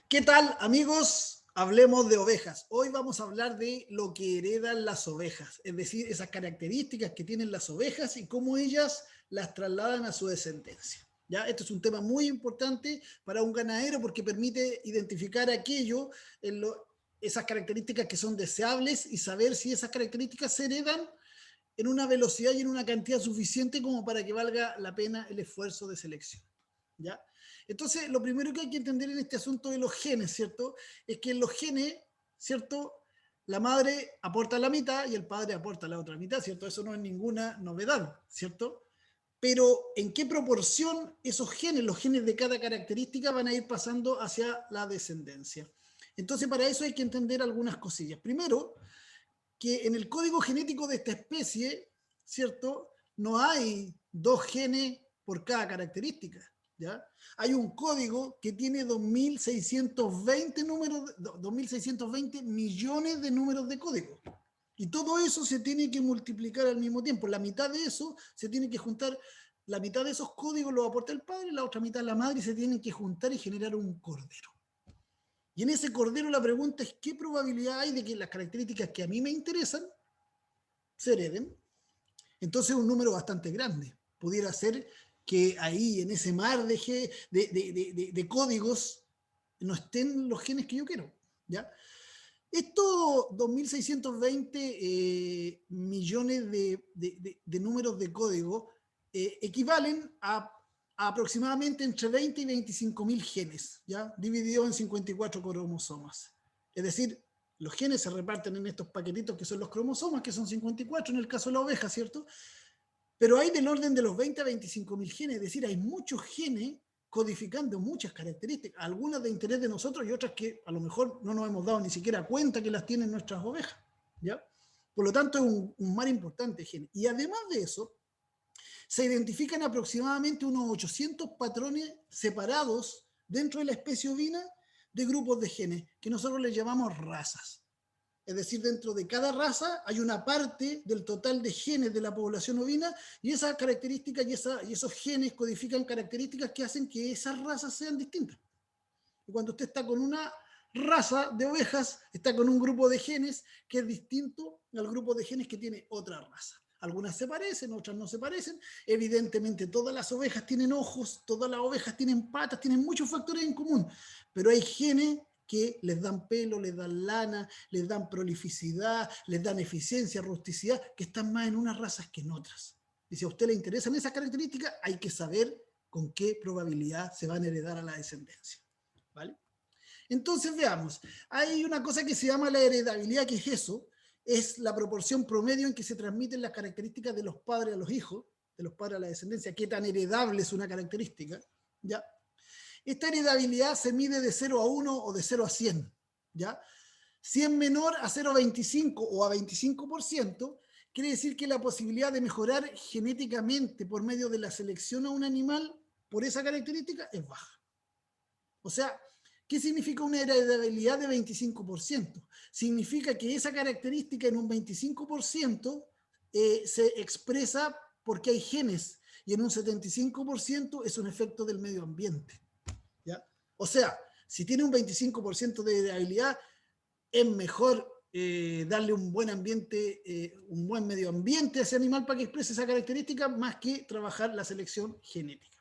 ¿Qué tal, amigos? Hablemos de ovejas. Hoy vamos a hablar de lo que heredan las ovejas, es decir, esas características que tienen las ovejas y cómo ellas las trasladan a su descendencia. ¿Ya? Esto es un tema muy importante para un ganadero porque permite identificar aquello, esas características que son deseables y saber si esas características se heredan en una velocidad y en una cantidad suficiente como para que valga la pena el esfuerzo de selección. ¿Ya? Entonces, lo primero que hay que entender en este asunto de los genes, ¿cierto? Es que en los genes, ¿cierto? La madre aporta la mitad y el padre aporta la otra mitad, ¿cierto? Eso no es ninguna novedad, ¿cierto? Pero ¿en qué proporción esos genes, los genes de cada característica van a ir pasando hacia la descendencia? Entonces, para eso hay que entender algunas cosillas. Primero, que en el código genético de esta especie, ¿cierto? No hay dos genes por cada característica, ¿ya? Hay un código que tiene 2.620 números, 2.620 millones de números de código. Y todo eso se tiene que multiplicar al mismo tiempo. La mitad de eso se tiene que juntar, la mitad de esos códigos los aporta el padre, la otra mitad la madre, y se tienen que juntar y generar un cordero. Y en ese cordero la pregunta es qué probabilidad hay de que las características que a mí me interesan se hereden. Entonces un número bastante grande. Pudiera ser que ahí en ese mar de códigos no estén los genes que yo quiero. ¿Ya? Estos 2.620 millones de números de código equivalen a aproximadamente entre 20 y 25.000 genes, ¿ya? Divididos en 54 cromosomas. Es decir, los genes se reparten en estos paquetitos que son los cromosomas, que son 54 en el caso de la oveja, ¿cierto? Pero hay del orden de los 20 a 25.000 genes, es decir, hay muchos genes codificando muchas características, algunas de interés de nosotros y otras que a lo mejor no nos hemos dado ni siquiera cuenta que las tienen nuestras ovejas, ¿ya? Por lo tanto, es un mar importante de genes. Y además de eso, se identifican aproximadamente unos 800 patrones separados dentro de la especie ovina de grupos de genes, que nosotros les llamamos razas. Es decir, dentro de cada raza hay una parte del total de genes de la población ovina y esas características y esos genes codifican características que hacen que esas razas sean distintas. Y cuando usted está con una raza de ovejas, está con un grupo de genes que es distinto al grupo de genes que tiene otra raza. Algunas se parecen, otras no se parecen. Evidentemente, todas las ovejas tienen ojos, todas las ovejas tienen patas, tienen muchos factores en común, pero hay genes que les dan pelo, les dan lana, les dan prolificidad, les dan eficiencia, rusticidad, que están más en unas razas que en otras. Y si a usted le interesan esas características, hay que saber con qué probabilidad se van a heredar a la descendencia. ¿Vale? Entonces veamos, hay una cosa que se llama la heredabilidad, que es eso, es la proporción promedio en que se transmiten las características de los padres a los hijos, de los padres a la descendencia, qué tan heredable es una característica, ¿ya? Esta heredabilidad se mide de 0 a 1 o de 0 a 100, ¿ya? Si es menor a 0,25 o a 25%, quiere decir que la posibilidad de mejorar genéticamente por medio de la selección a un animal por esa característica es baja. O sea, ¿qué significa una heredabilidad de 25%? Significa que esa característica en un 25% se expresa porque hay genes y en un 75% es un efecto del medio ambiente. ¿Ya? O sea, si tiene un 25% de heredabilidad, es mejor darle un buen ambiente, un buen medio ambiente a ese animal para que exprese esa característica más que trabajar la selección genética.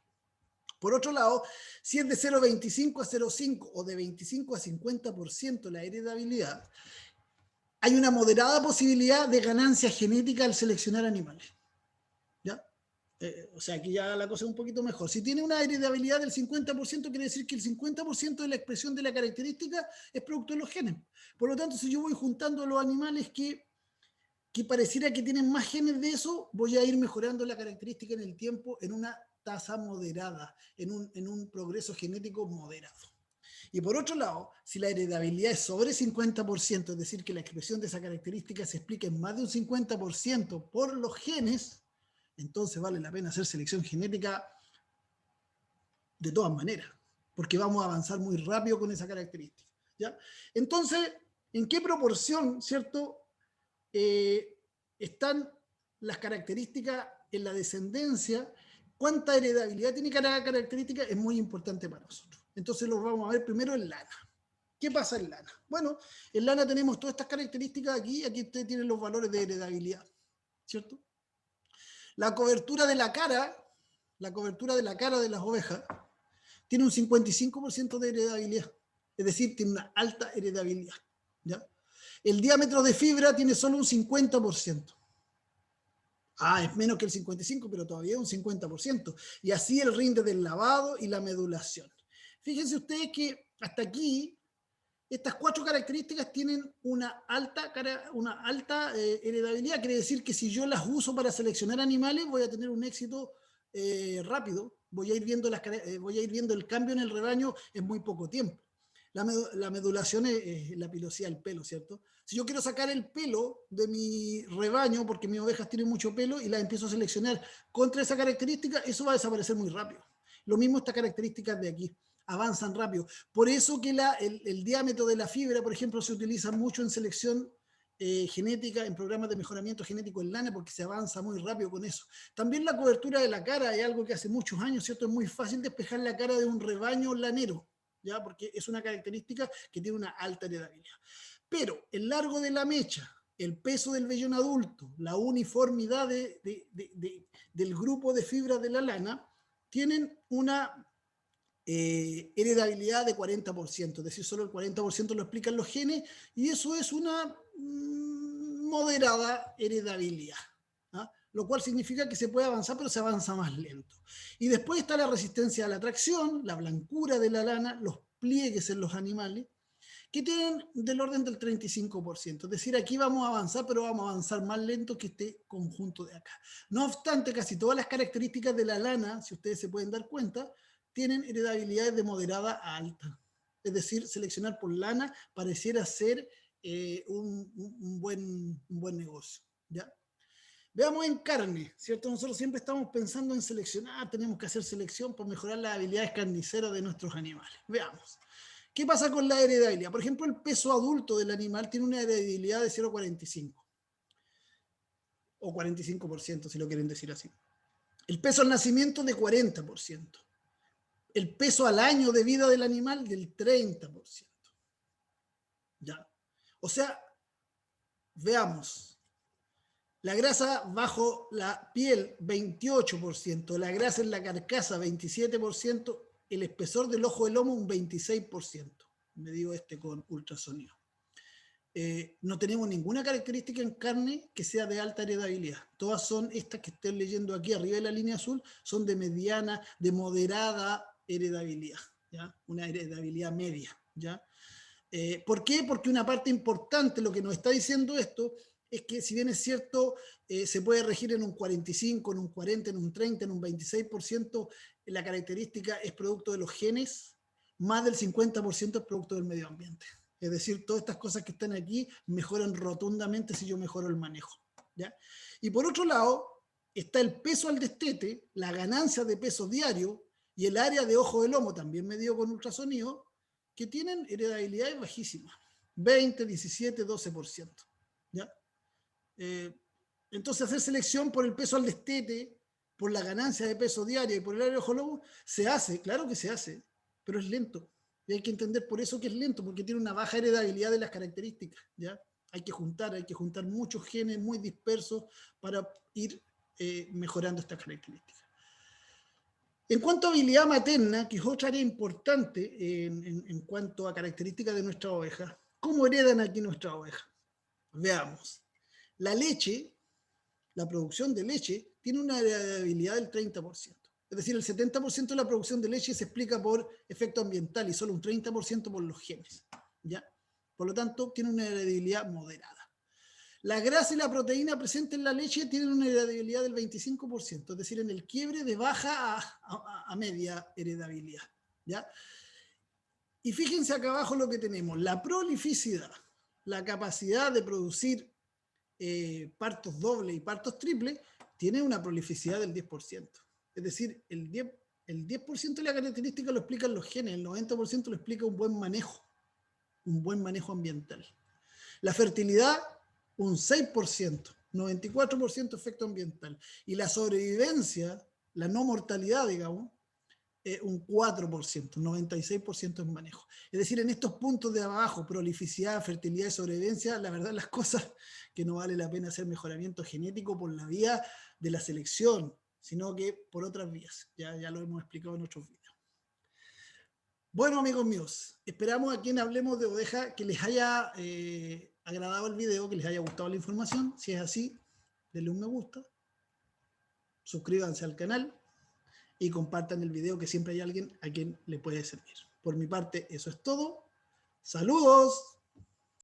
Por otro lado, si es de 0,25 a 0,5 o de 25 a 50% la heredabilidad, hay una moderada posibilidad de ganancia genética al seleccionar animales. ¿Ya? O sea, aquí ya la cosa es un poquito mejor. Si tiene una heredabilidad del 50%, quiere decir que el 50% de la expresión de la característica es producto de los genes. Por lo tanto, si yo voy juntando los animales que pareciera que tienen más genes de eso, voy a ir mejorando la característica en el tiempo en una tasa moderada, en un progreso genético moderado. Y por otro lado, si la heredabilidad es sobre 50%, es decir, que la expresión de esa característica se explica en más de un 50% por los genes, entonces vale la pena hacer selección genética de todas maneras, porque vamos a avanzar muy rápido con esa característica. ¿Ya? Entonces, ¿en qué proporción, cierto, están las características en la descendencia? ¿Cuánta heredabilidad tiene cada característica? Es muy importante para nosotros. Entonces lo vamos a ver primero en lana. ¿Qué pasa en lana? Bueno, en lana tenemos todas estas características aquí. Aquí ustedes tienen los valores de heredabilidad, ¿cierto? La cobertura de la cara de las ovejas tiene un 55% de heredabilidad. Es decir, tiene una alta heredabilidad, ¿ya? El diámetro de fibra tiene solo un 50%. Es menos que el 55%, pero todavía es un 50%. Y así el rinde del lavado y la medulación. Fíjense ustedes que hasta aquí, estas 4 características tienen una alta heredabilidad. Quiere decir que si yo las uso para seleccionar animales, voy a tener un éxito rápido. Voy a ir viendo el cambio en el rebaño en muy poco tiempo. La medulación es la pilosía del pelo, ¿cierto? Si yo quiero sacar el pelo de mi rebaño, porque mis ovejas tienen mucho pelo y las empiezo a seleccionar contra esa característica, eso va a desaparecer muy rápido. Lo mismo estas características de aquí, avanzan rápido. Por eso que el diámetro de la fibra, por ejemplo, se utiliza mucho en selección genética, en programas de mejoramiento genético en lana, porque se avanza muy rápido con eso. También la cobertura de la cara es algo que hace muchos años, ¿cierto? Es muy fácil despejar la cara de un rebaño lanero, ¿ya? Porque es una característica que tiene una alta heredabilidad. Pero el largo de la mecha, el peso del vellón adulto, la uniformidad del grupo de fibras de la lana, tienen una heredabilidad de 40%, es decir, solo el 40% lo explican los genes, y eso es una moderada heredabilidad, ¿ah? Lo cual significa que se puede avanzar, pero se avanza más lento. Y después está la resistencia a la tracción, la blancura de la lana, los pliegues en los animales, que tienen del orden del 35%. Es decir, aquí vamos a avanzar, pero vamos a avanzar más lento que este conjunto de acá. No obstante, casi todas las características de la lana, si ustedes se pueden dar cuenta, tienen heredabilidades de moderada a alta. Es decir, seleccionar por lana pareciera ser un buen negocio, ¿ya? Veamos en carne, ¿cierto? Nosotros siempre estamos pensando en seleccionar, tenemos que hacer selección para mejorar las habilidades carniceras de nuestros animales. Veamos. ¿Qué pasa con la heredabilidad? Por ejemplo, el peso adulto del animal tiene una heredabilidad de 0,45 o 45%, si lo quieren decir así. El peso al nacimiento de 40%. El peso al año de vida del animal del 30%. ¿Ya? O sea, veamos. La grasa bajo la piel, 28%. La grasa en la carcasa, 27%. El espesor del ojo del lomo, un 26%. Medido con ultrasonido. No tenemos ninguna característica en carne que sea de alta heredabilidad. Todas son estas que estoy leyendo aquí arriba de la línea azul, son de mediana, de moderada heredabilidad, ¿ya? Una heredabilidad media, ¿ya? ¿Por qué? Porque una parte importante, lo que nos está diciendo esto, es que si bien es cierto, se puede regir en un 45, en un 40, en un 30, en un 26%, la característica es producto de los genes, más del 50% es producto del medio ambiente. Es decir, todas estas cosas que están aquí mejoran rotundamente si yo mejoro el manejo, ¿ya? Y por otro lado, está el peso al destete, la ganancia de peso diario y el área de ojo de lomo, también medido con ultrasonido, que tienen heredabilidades bajísimas, 20, 17, 12%, ¿ya? Entonces, hacer selección por el peso al destete, por la ganancia de peso diario y por el área de ojo de lomo, se hace, claro que se hace, pero es lento. Y hay que entender por eso que es lento, porque tiene una baja heredabilidad de las características, ¿ya? Hay que juntar muchos genes muy dispersos para ir mejorando estas características. En cuanto a habilidad materna, que es otra área importante en cuanto a características de nuestra oveja, ¿cómo heredan aquí nuestra oveja? Veamos. La leche, la producción de leche, tiene una heredabilidad del 30%. Es decir, el 70% de la producción de leche se explica por efecto ambiental y solo un 30% por los genes, ¿ya? Por lo tanto, tiene una heredabilidad moderada. La grasa y la proteína presentes en la leche tienen una heredabilidad del 25%, es decir, en el quiebre de baja a media heredabilidad, ¿ya? Y fíjense acá abajo lo que tenemos, la prolificidad, la capacidad de producir partos dobles y partos triples, tiene una prolificidad del 10%. Es decir, el 10% de la característica lo explican los genes, el 90% lo explica un buen manejo ambiental. La fertilidad, un 6%, 94% efecto ambiental. Y la sobrevivencia, la no mortalidad, digamos, un 4%, 96% en manejo. Es decir, en estos puntos de abajo, prolificidad, fertilidad y sobrevivencia, la verdad las cosas que no vale la pena hacer mejoramiento genético por la vía de la selección, sino que por otras vías. Ya lo hemos explicado en otros videos. Bueno, amigos míos, esperamos a quien hablemos de oveja que les haya agradado el video, que les haya gustado la información. Si es así, denle un me gusta, suscríbanse al canal y compartan el video, que siempre hay alguien a quien le puede servir. Por mi parte, eso es todo. ¡Saludos!